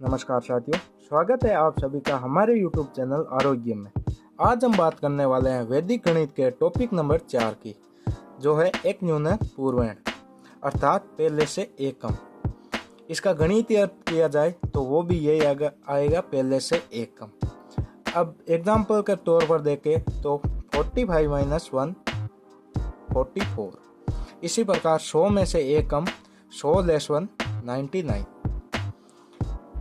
नमस्कार साथियों, स्वागत है आप सभी का हमारे YouTube चैनल आरोग्य में। आज हम बात करने वाले हैं वैदिक गणित के टॉपिक नंबर 4 की, जो है एक न्यून पूर्वेण अर्थात पहले से एक कम। इसका गणितीय अर्थ किया जाए तो वो भी यही आएगा पहले से एक कम। अब एग्जाम्पल के तौर पर देखें तो 45 - 1 44। इसी प्रकार 100 में से एक कम 100 - 1 99।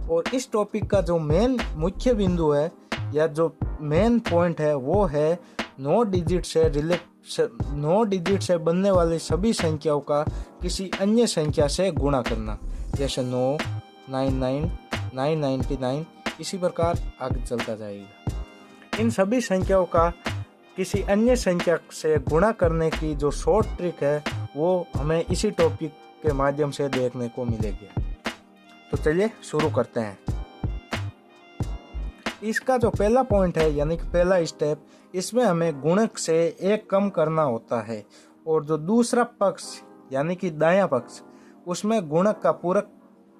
और इस टॉपिक का जो मेन मुख्य बिंदु है या जो मेन पॉइंट है वो है 9 डिजिट से बनने वाली सभी संख्याओं का किसी अन्य संख्या से गुणा करना, जैसे 9, 99, 999। इसी प्रकार आगे चलता जाएगा। इन सभी संख्याओं का किसी अन्य संख्या से गुणा करने की जो शॉर्ट ट्रिक है वो हमें इसी टॉपिक के माध्यम से देखने को मिलेगी। तो चलिए शुरू करते हैं। इसका जो पहला पॉइंट है यानी कि पहला स्टेप, इसमें हमें गुणक से एक कम करना होता है और जो दूसरा पक्ष यानी कि दायां पक्ष, उसमें गुणक का पूरक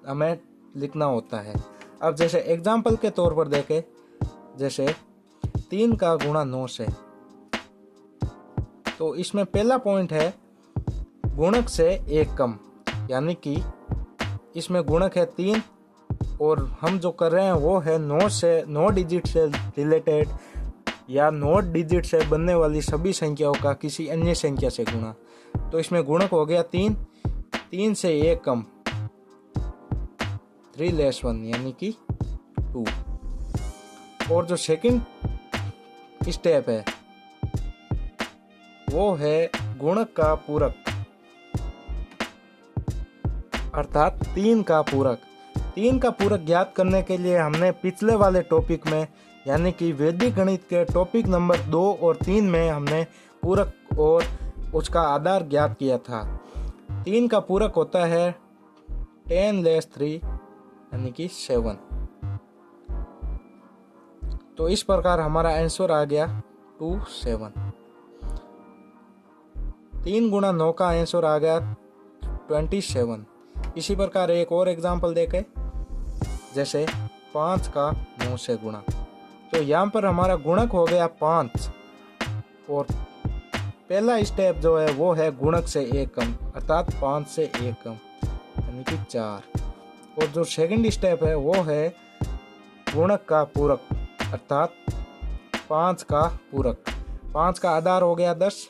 हमें लिखना होता है। अब जैसे एग्जाम्पल के तौर पर देखें, जैसे 3 का गुणा 9 से, तो इसमें पहला पॉइंट है गुणक से एक कम, यानी कि इसमें गुणक है 3 और हम जो कर रहे हैं वो है 9 डिजिट से रिलेटेड या 9 डिजिट से बनने वाली सभी संख्याओं का किसी अन्य संख्या से गुणा। तो इसमें गुणक हो गया 3 से एक कम 3 - 1 यानी कि 2। और जो सेकंड स्टेप है वो है गुणक का पूरक अर्थात 3 का पूरक। 3 का पूरक ज्ञात करने के लिए हमने पिछले वाले टॉपिक में यानी कि वैदिक गणित के टॉपिक नंबर 2 और 3 में हमने पूरक और उसका आधार ज्ञात किया था। 3 का पूरक होता है 10 - 3 यानी कि 7। तो इस प्रकार हमारा आंसर आ गया 27। 3 गुणा 9 का आंसर आ गया 27। इसी प्रकार एक और एग्जाम्पल देखें, जैसे 5 का 9 से गुणा। तो यहाँ पर हमारा गुणक हो गया 5 और पहला स्टेप जो है वो है गुणक से एक कम अर्थात 5 से एक कम यानी कि 4। और जो सेकंड स्टेप है वो है गुणक का पूरक अर्थात 5 का पूरक। 5 का आधार हो गया 10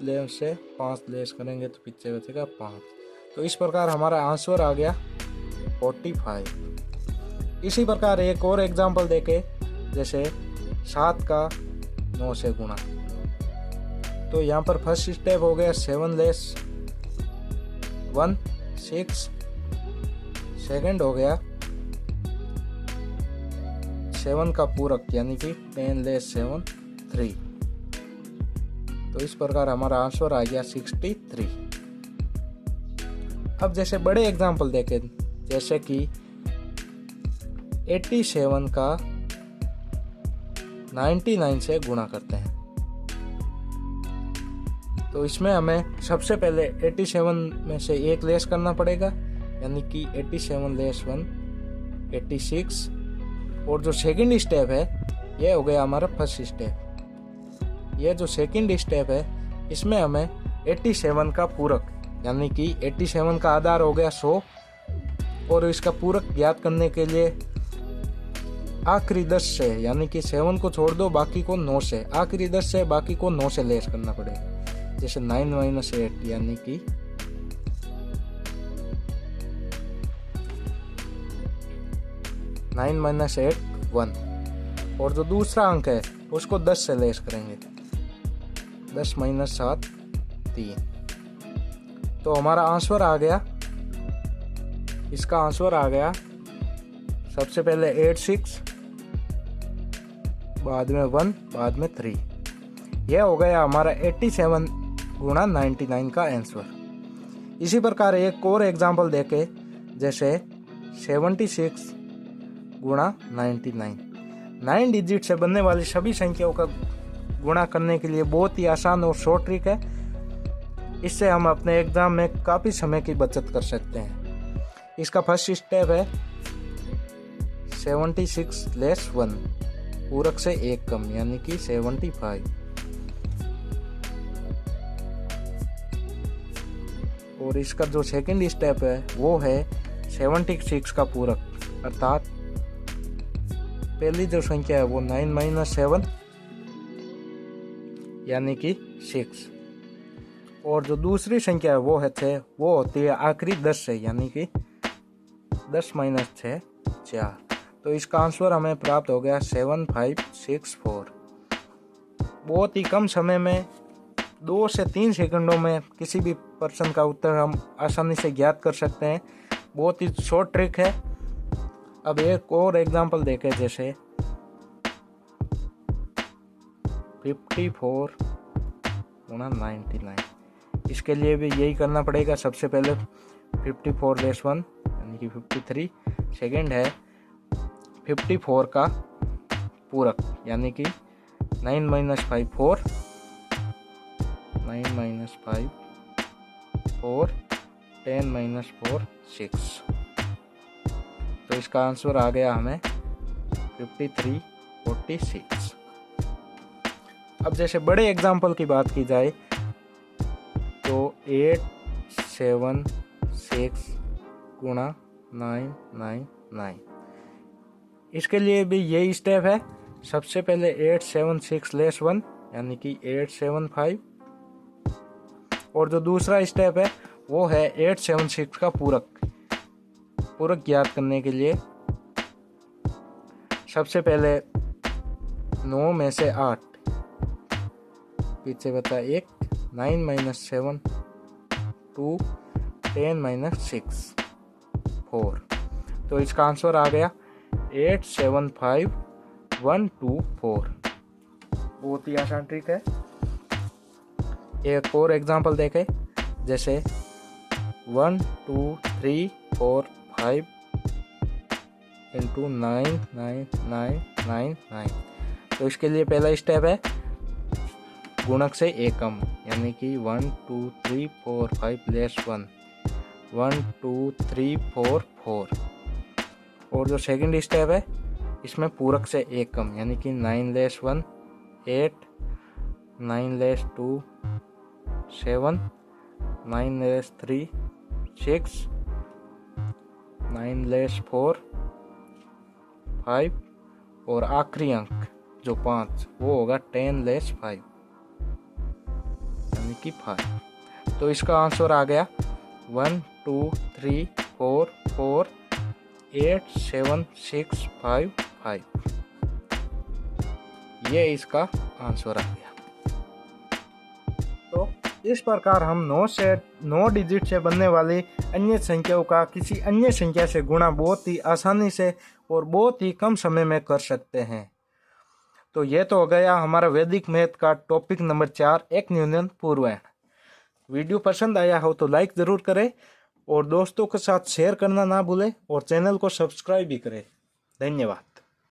लेस से 5 लेस करेंगे तो पीछे बचेगा 5। तो इस प्रकार हमारा आंसर आ गया 45। इसी प्रकार एक और एग्जांपल देखें, जैसे 7 का 9 से गुणा। तो यहाँ पर फर्स्ट स्टेप हो गया 7 - 1 6। सेकंड हो गया 7 का पूरक यानी कि 10 - 7 3। तो इस प्रकार हमारा आंसर आ गया 63। अब जैसे बड़े एग्जाम्पल देखें, जैसे कि 87 का 99 से गुणा करते हैं। तो इसमें हमें सबसे पहले 87 में से एक लेस करना पड़ेगा यानी कि 87 - 1 86। और जो सेकंड स्टेप है ये हो गया हमारा फर्स्ट स्टेप। यह जो सेकंड स्टेप है इसमें हमें 87 का पूरक यानी कि 87 का आधार हो गया 100 और इसका पूरक ज्ञात करने के लिए आखिरी 10 से यानी कि 7 को छोड़ दो, बाकी को 9 से, आखिरी 10 से बाकी को 9 से लेस करना पड़ेगा। जैसे 9 - 8 यानी कि 9 - 8 1। और जो दूसरा अंक है उसको 10 से लेस करेंगे, 10 - 7 3। तो हमारा आंसर आ गया, इसका आंसर आ गया सबसे पहले 86, बाद में 1, बाद में 3। यह हो गया हमारा 87 गुणा 99 का आंसर। इसी प्रकार एक और एग्जांपल देखें, जैसे 76 गुणा 99। 9 डिजिट से बनने वाली सभी संख्याओं का गुणा करने के लिए बहुत ही आसान और शॉर्ट ट्रिक है। इससे हम अपने एग्जाम में काफ़ी समय की बचत कर सकते हैं। इसका फर्स्ट स्टेप है 76 लेस 1, पूरक से एक कम यानी कि 75। और इसका जो सेकंड स्टेप है वो है 76 का पूरक, अर्थात पहली जो संख्या है वो 9 माइनस 7 यानी कि 6, और जो दूसरी संख्या है वो है 6, वो होती है आखिरी 10 से यानी कि 10 माइनस 6 4। तो इसका आंसर हमें प्राप्त हो गया 7564। बहुत ही कम समय में 2 से 3 सेकंडों में किसी भी प्रश्न का उत्तर हम आसानी से ज्ञात कर सकते हैं। बहुत ही शॉर्ट ट्रिक है। अब एक और एग्जांपल देखें, जैसे 54 गुणा 99। इसके लिए भी यही करना पड़ेगा। सबसे पहले 54 लेस 1 यानी कि 53, सेकंड है 54 का पूरक यानी कि 9 माइनस 5 4, 9 माइनस 5 4, 10 माइनस 4 6। तो इसका आंसर आ गया हमें 5346। अब जैसे बड़े एग्जाम्पल की बात की जाए तो 8 7 6 गुणा 9 9 9। इसके लिए भी यही स्टेप है। सबसे पहले 8 7 6 लेस 1 यानी कि 8 7 5, और जो दूसरा स्टेप है वो है 8 7 6 का पूरक ज्ञात करने के लिए सबसे पहले 9 में से 8 पीछे बता 1, 9 माइनस 7 2, 10 माइनस 6 4। तो इसका आंसर आ गया 875124। बहुत ही आसान ट्रिक है। एक और एग्जांपल देखें, जैसे 1 2 3 4 5 इंटू 9 9 9 9 9। तो इसके लिए पहला स्टेप है गुणक से एक कम यानी कि 1 2 3 4 5 लेस 1, 1 2 3 4 4। और जो सेकंड स्टेप है इसमें पूरक से एक कम यानी कि 9 लेस 1 8, 9 लेस 2 7, 9 लेस 3 6, 9 लेस 4 5, और आखिरी अंक जो 5 वो होगा 10 लेस 5 यानी कि 5। तो इसका आंसर आ गया 1 2 3 4 4 8 7 6 5 5। ये इसका आंसर आ गया। तो इस प्रकार हम 9 डिजिट से बनने वाली अन्य संख्याओं का किसी अन्य संख्या से गुणा बहुत ही आसानी से और बहुत ही कम समय में कर सकते हैं। तो ये तो हो गया हमारा वैदिक मैथ का टॉपिक नंबर 4, एक न्यूनन पूर्वायन। वीडियो पसंद आया हो तो लाइक ज़रूर करें और दोस्तों के साथ शेयर करना ना भूलें और चैनल को सब्सक्राइब भी करें। धन्यवाद।